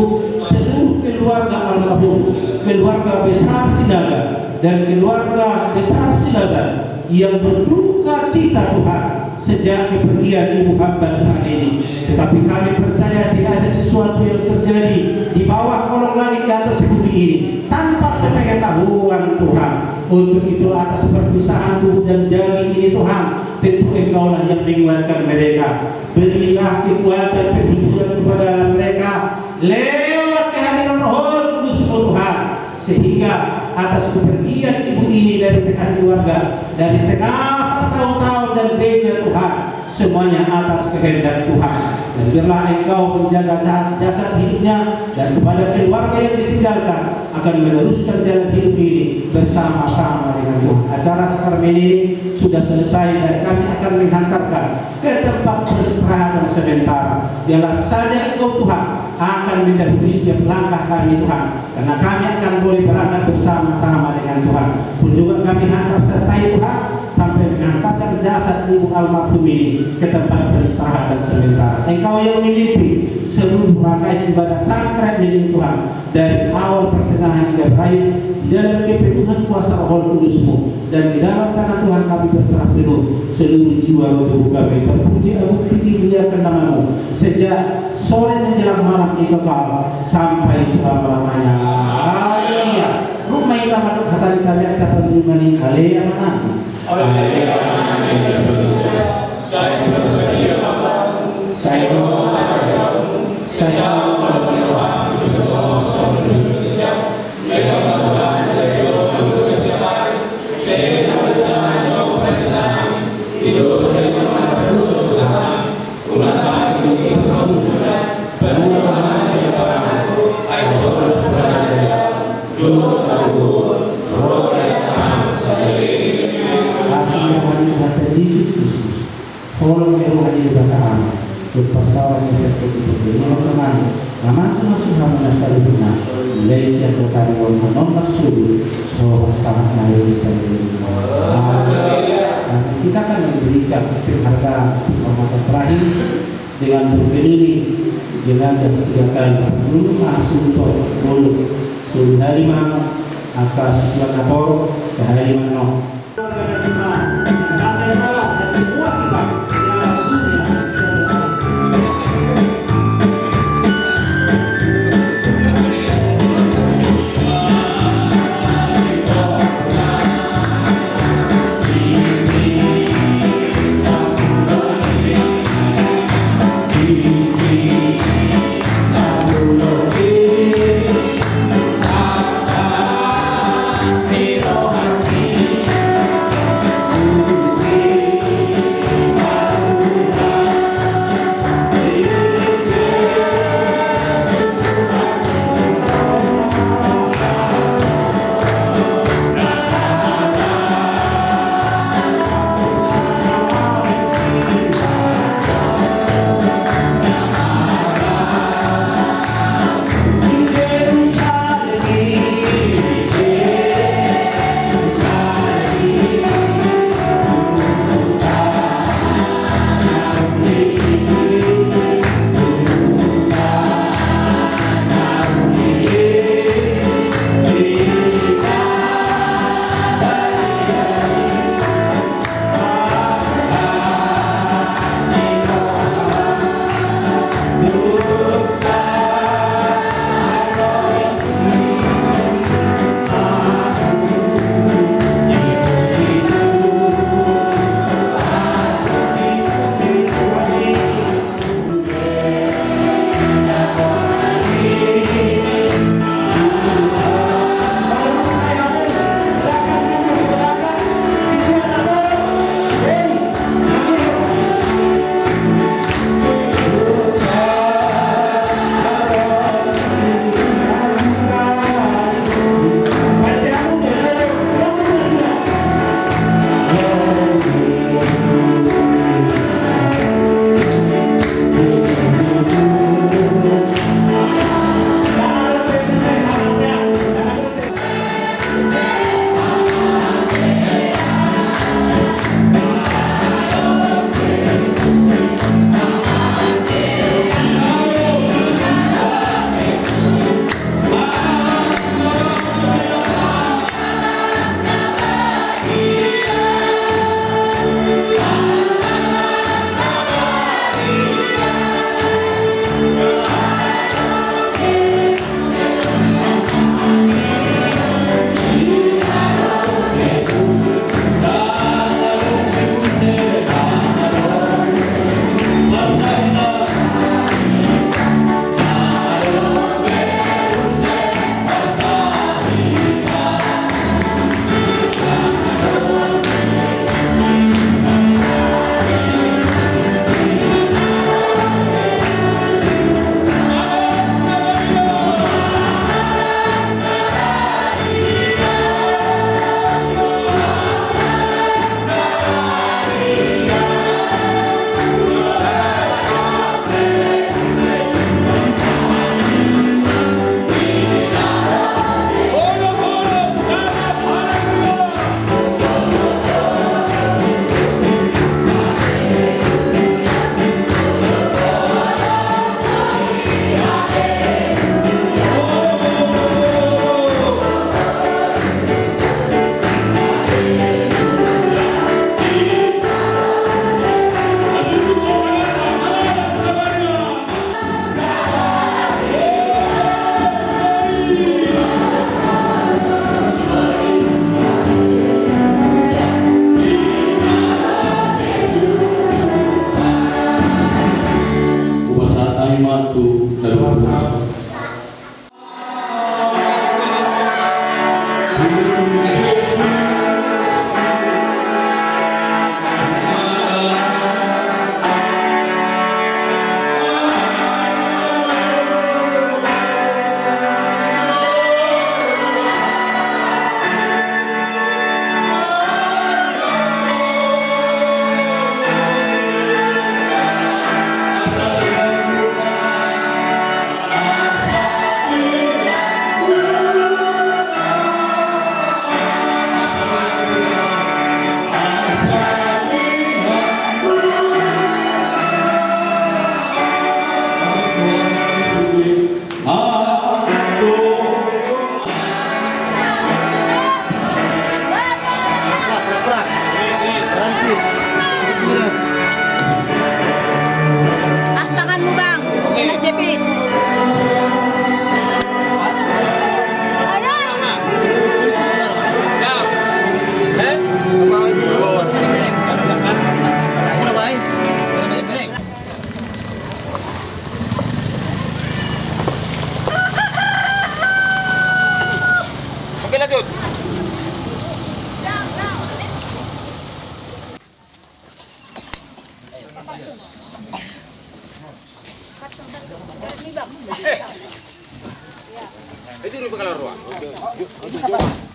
seluruh keluarga almarhum, keluarga besar Sinaga dan keluarga besar Silaban yang berduka cita Tuhan sejak kepergian ibu hamba Tuhan ini. Tetapi kami percaya tidak ada sesuatu yang terjadi di bawah kolong langit di atas bumi ini tanpa sepengetahuan Tuhan. Untuk itu atas perpisahan tubuh dan daging ini Tuhan, tentu Engkaulah yang menguatkan mereka. Berilah kekuatan penghiburan kepada mereka lewat kehadiran Roh Kudus Tuhan, sehingga atas kepergian ibu ini dari tengah keluarga, dari tengah pasau-tau dan gereja Tuhan, semuanya atas kehendak Tuhan. Dan biarlah Engkau menjaga jasad hidupnya dan kepada keluarga yang ditinggalkan akan meneruskan jalan hidup ini bersama-sama dengan Tuhan. Acara sakramen ini sudah selesai dan kami akan menghantarkan ke tempat peristirahatan sementara. Biarlah saja Engkau Tuhan akan mendahului setiap langkah kami Tuhan, karena kami akan boleh berangkat bersama-sama dengan Tuhan. Pun juga kami hantar sertai Tuhan sampai menghantarkan jasad ibu almarhum ini ke tempat peristirahatan sementara. Engkau yang memiliki seluruh rangkaian ibadah sakral ini Tuhan, dari awal pertengahan hingga terakhir, di dalam kepenuhan kuasa Roh Kudus-Mu, dan di dalam tangan Tuhan kami berserah penuh seluruh jiwa tubuh kami. Terpuji aku tinggi muliakan nama-Mu sejak sore menjelang malam di kekal sampai selama-lamanya. Haleluya. Rumah kita manut hatari kami atas penjumani haleluya mana. Tolong meruhani berkata berpasawan yang terjadi di teman masing-masing hamba nasali benar Malaysia kota yang menolak suhu so sangat naik di sana. Kita akan memberikan penghargaan hormatan terakhir dengan berkeliling jenazah 3 kali dulu Asunto dulu Suri Harimah atas Sulanapor sehari mano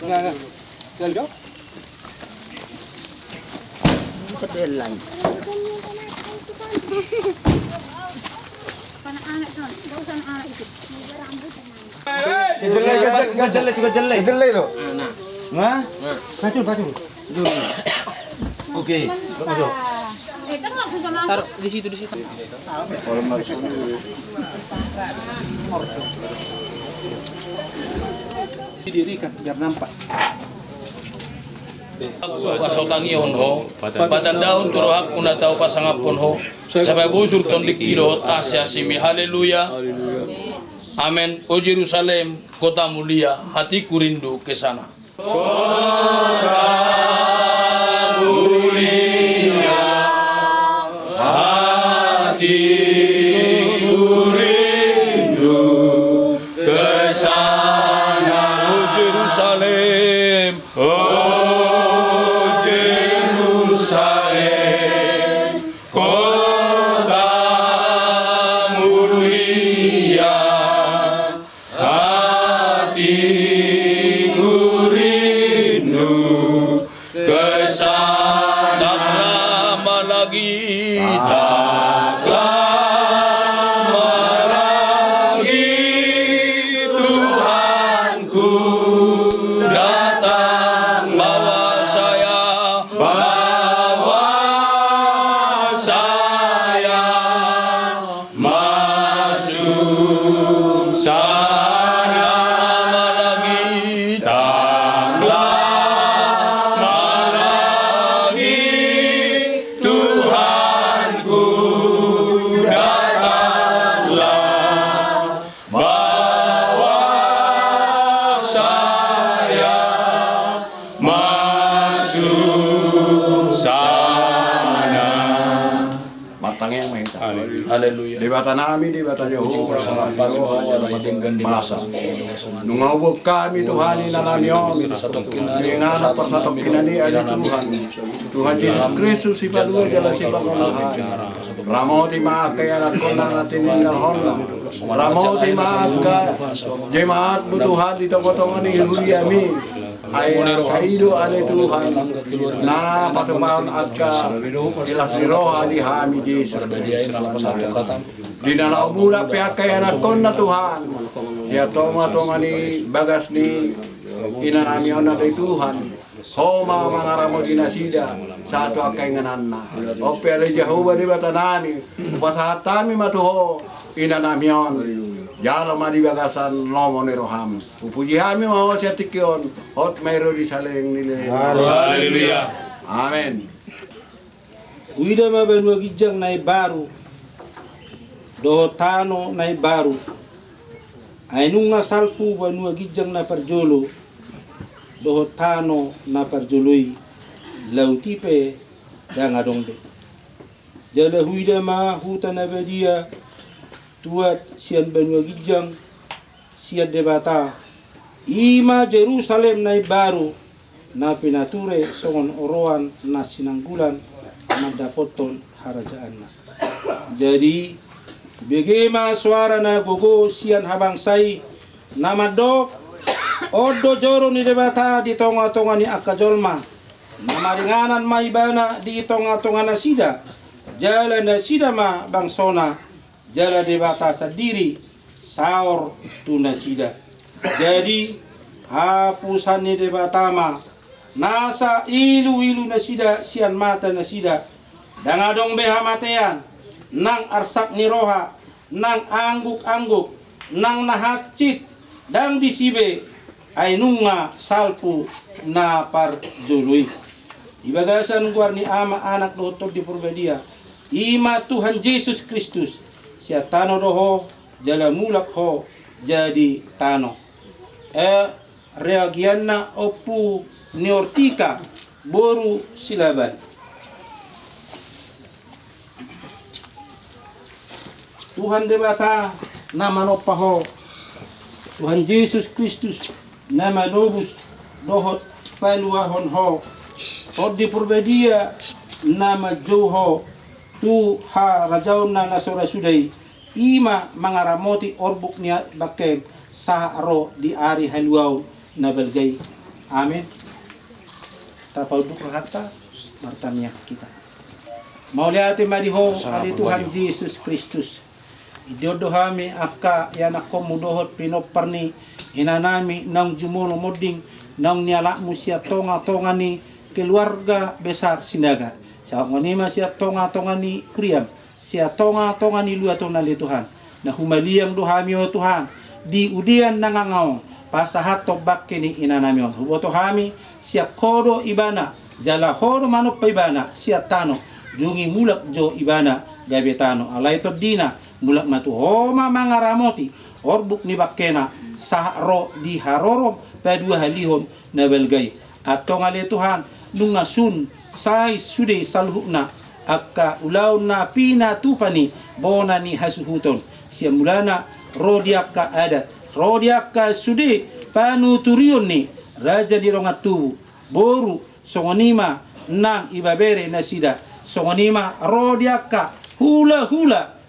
Jelek lo. Nah, pacul. Oke. Taruh di situ. Didirikan biar nampak. Pasotangi honho, batan daun turohak una tau pasangapon ho, sampai busur tondik kilo Asia simi, haleluya, amin. O Yerusalem, kota mulia, hatiku rindu ke sana. Kota mulia, hatiku rindu ke sana. O Yerusalem, haleluya. Di bata nami, di bata Jehovah, masa. Nungawag kami Tuhan na namin, ingana persatok kinani ada Tuhan. Tuhan Yesus Kristus si Padua jalan si Pangalahan. Ramoti maaf kaya anak ko na natin ningalhon lang. Ramoti maaf ka, jemaat mo Tuhan dito ko tong ni huli amin. Ay kaido ani Tuhan na patumaon at ka ilas ni roha di hami Jesus. Di nalaw mula pihak kaya anak ko na Tuhan. Ya tonga ni bagas ni inanamion na di Tuhan. Ho mga ramo dinasida sa ato akay nganan na. O pele Jehovah di bata nami. Upasahat tami matuho inanamion. Jalo madi bagasan lomo ni roham. Upuji hami mawa siya tikyon. Hot mayro di saleng nile. Haleluya. Amen. Uida mabenwa gijang nai baru. Doho tano nai baru. Ainunga salpu banua gijang na parjolo. Doho tano na parjoloi. Lautipe dangadongde. Jala huida ma huta nabedia. Tuat sian benua gijang sian debata ima Jerusalem nai baru na pinature songon oroan na sinanggulan na dapoton harajaanna. Jadi bagaimana suara na gogo sian habang sai na madok odo joro ni debata di tonga-tonga ni akajolma na maringanan maibana di tonga-tonga na sida jalan na sida ma bangsona jala debata sendiri saur tunasida. Jadi hapusan ni debatama nasa ilu nasida sian mata nasida dangadong beha matean nang arsak ni roha nang angguk nang nahacit dang disibe ay nunga salpu na parjului. Ibagasan guar ni ama anak dotor di Purbedia ima Tuhan Yesus Kristus siya tano doho jala mulak ho jadi tano. Reagian na opu niortika boru silaban. Tuhan debata nama nopaho Tuhan Yesus Kristus nama nobus dohot paluahon ho di Purbedia nama joho tu ha rajaun na nasora sudai ima mangaramoti orbuk niya bakem sa aro di ari haluaw na belgay Amin. Tapauduk rohata martamnya kita. Mauliati madiho ali Tuhan Yesus Kristus. Idiodohami akka yanak komudohot pinoparni inanami nang jumono moding nang niala musia tonga ni keluarga besar Sindaga. Sa ngonima sia tonga ni Kuriam. Sia tonga ni luaton nali Tuhan. Na humaliang dohami o Tuhan di udian nangangao pasahat tobak kini inanami on. Huboto hami sia kodo ibana jala horo manop ibana sia tano jungi mulak jo ibana gabetano alay to dina mulak matu homa mangaramoti orbuk ni bakena sahro di harorom padua halihon na belgay atong ale Tuhan nunga sun sai sude salhuna akka ulaw na pina tupani bona ni hasuhuton sia mulana rodiaka adat rodiaka sude panuturion ni raja di rongatu boru songonima nang ibabere nasida songonima rodiaka hula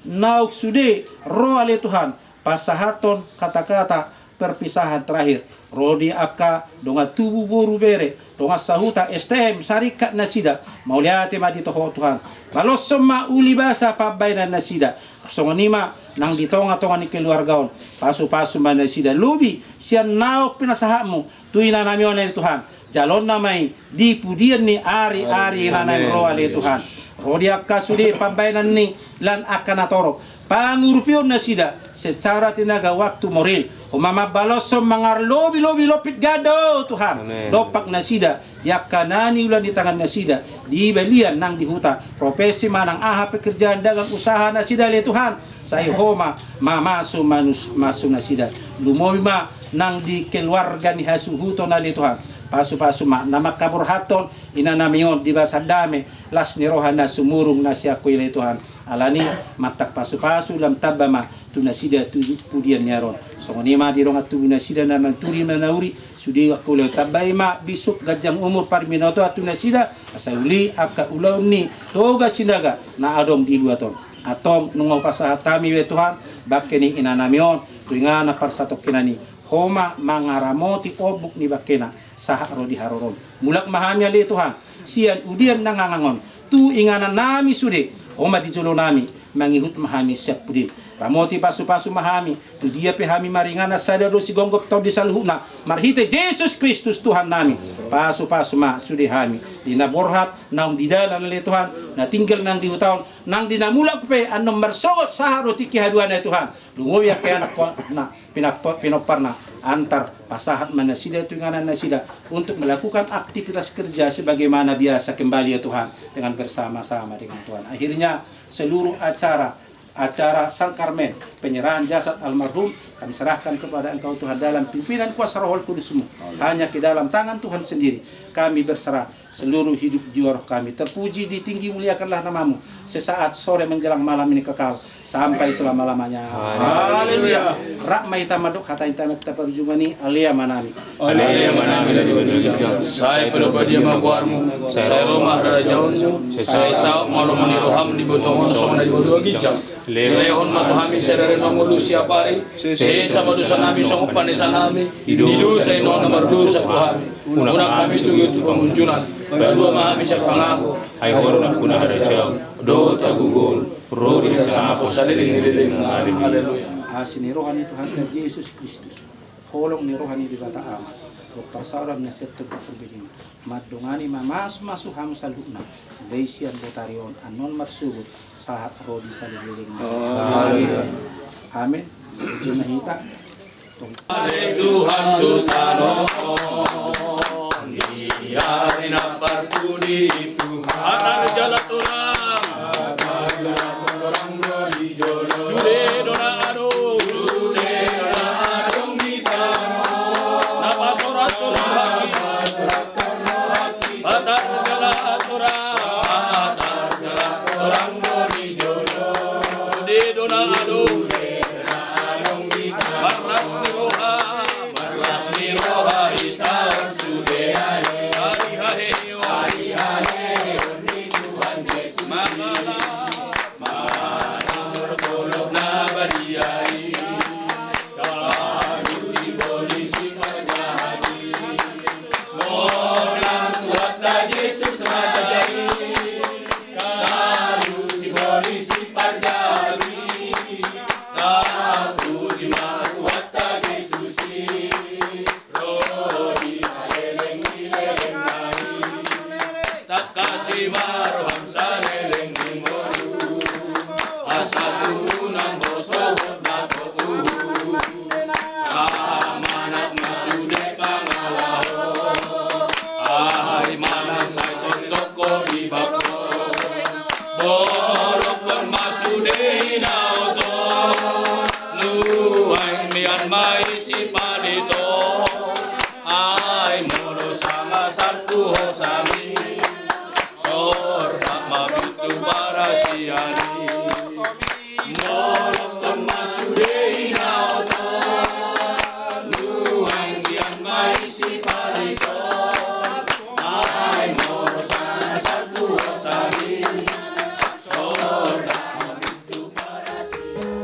nauk sude ro ale Tuhan pasahaton kata-kata perpisahan terakhir rodi akka donga tubu boru bere donga sahuta STM sarikat nasida mauliate madi toho Tuhan kalau semua uli basa pabaina nasida songonima nang ditonga-tonga ni keluargaon pasu-pasu manasida lubi sian nauk pinasahamu tuina namion ni Tuhan jalon namai di pudian ni ari-ari nanai ro ale Tuhan rodi akka sude pabainan ni lan akan atoro pangurupion nasida secara tenaga waktu moral umama balosom mangar lobi lopit gado Tuhan dopak nasida yakanani ulan di tangan nasida di belian nang di huta profesi manang aha pekerjaan dagang usaha nasida le Tuhan saya homa mamasu masu nasida lumoy ma nang di keluarga ni hasuhuto na le Tuhan pasu-pasu ma nama kabur haton inanamion di basa dame las nirohana sumurung nasya ko ile Tuhan alani matak pasu-pasu lam tabama tunasida tu pudian nyaron songonima di ronga tu nasida naman turi manauri sudi ako le tabay ma bisuk gajang umur parminoto tunasida asauli akka ulaw ni toga Sindaga na adong di luaton atong nungaw pasahatami we Tuhan bakeni inanamion tuinga na parsatok kinani homa mangaramoti obuk ni bakena saharo di haroron mulak mahami ali Tuhan sian udian nangangangon tu inganan nami sude homa di jolo nami mangihut mahami siap pudin ramoti pasu-pasu mahami tu dia pehami maringana sadaro si gonggop tau di saluhuna marhite Yesus Kristus Tuhan nami pasu-pasu ma sude hami di naborhat naung di dalan ali Tuhan na tinggal nang di hutaon nang dinamulak pe an nomor sogot saharo tiki haduan na Tuhan lungoy kaya anak ko na pinoparna antar pasahat manasida tuinganan nasida untuk melakukan aktivitas kerja sebagaimana biasa kembali ya Tuhan dengan bersama-sama dengan Tuhan. Akhirnya seluruh acara Sang Karmen penyerahan jasad almarhum kami serahkan kepada Engkau Tuhan dalam pimpinan kuasa Roh Kudus-Mu. Hanya ke dalam tangan Tuhan sendiri kami berserah seluruh hidup jiwa roh kami. Terpuji ditinggi muliakanlah namamu sesaat sore menjelang malam ini kekal sampai selama-lamanya. Haleluya. Rakmai tamaduk hatain tamak taparjumani alia manami. Alia manami dari wajah. Saya pedobadia mabuarmu. Saya rumah rajaunmu. Saya sauk malam meniroham di botongon song dari bodua gijang. Lehon matuhami sedare nongolu siapari. Saya sama dosa nami song panesa nami. Hidu saya non nomor dosa Tuhan. Unang kami tujuh pengunjuran. Berdua mahami siap pangako. Hai horna kuna rajau. Do tagugol. Rodi sama posaliling liling. Haleluya. Asin rohani Tuhan dan Yesus Kristus. Holong ni rohani di bata amat. Dokter sauram na setu berbeding. Madongani masuk hamu salhuna. Leisian botarion anon marsubut sahat rodi saliling. Amin. Tunahita. Tuhan tutano. Dia dinapar kudi itu. Atar jalan tulang. Tuhan Yesus tak kasih maruhan saneling ingonu asa tunang bosobot batok amanat masude pangalaho ay manang sa toko di bako bolok pang masude inaoto luay mian may si palito ay mono sama sarpuho sami sorda mabutu para siani molok ton masude inaoto luay mian may si palito ay mono sama sarpuho sami sorda mabutu para siani.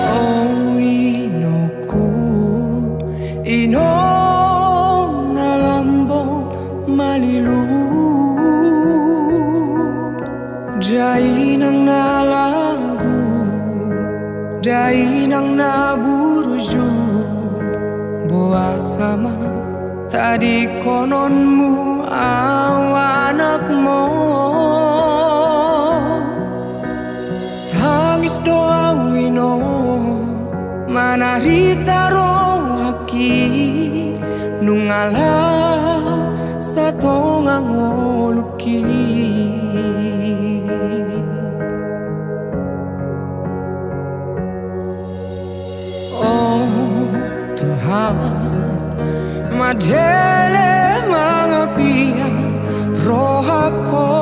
Oh inoku inong nalambot malilu dai nang nalagu dai nang naburuju buah sama tadi kononmu awanakmu tangis doa wino mana rita rohaki nungalau satu ngangoluki oh Tuhan madele mangapia rohako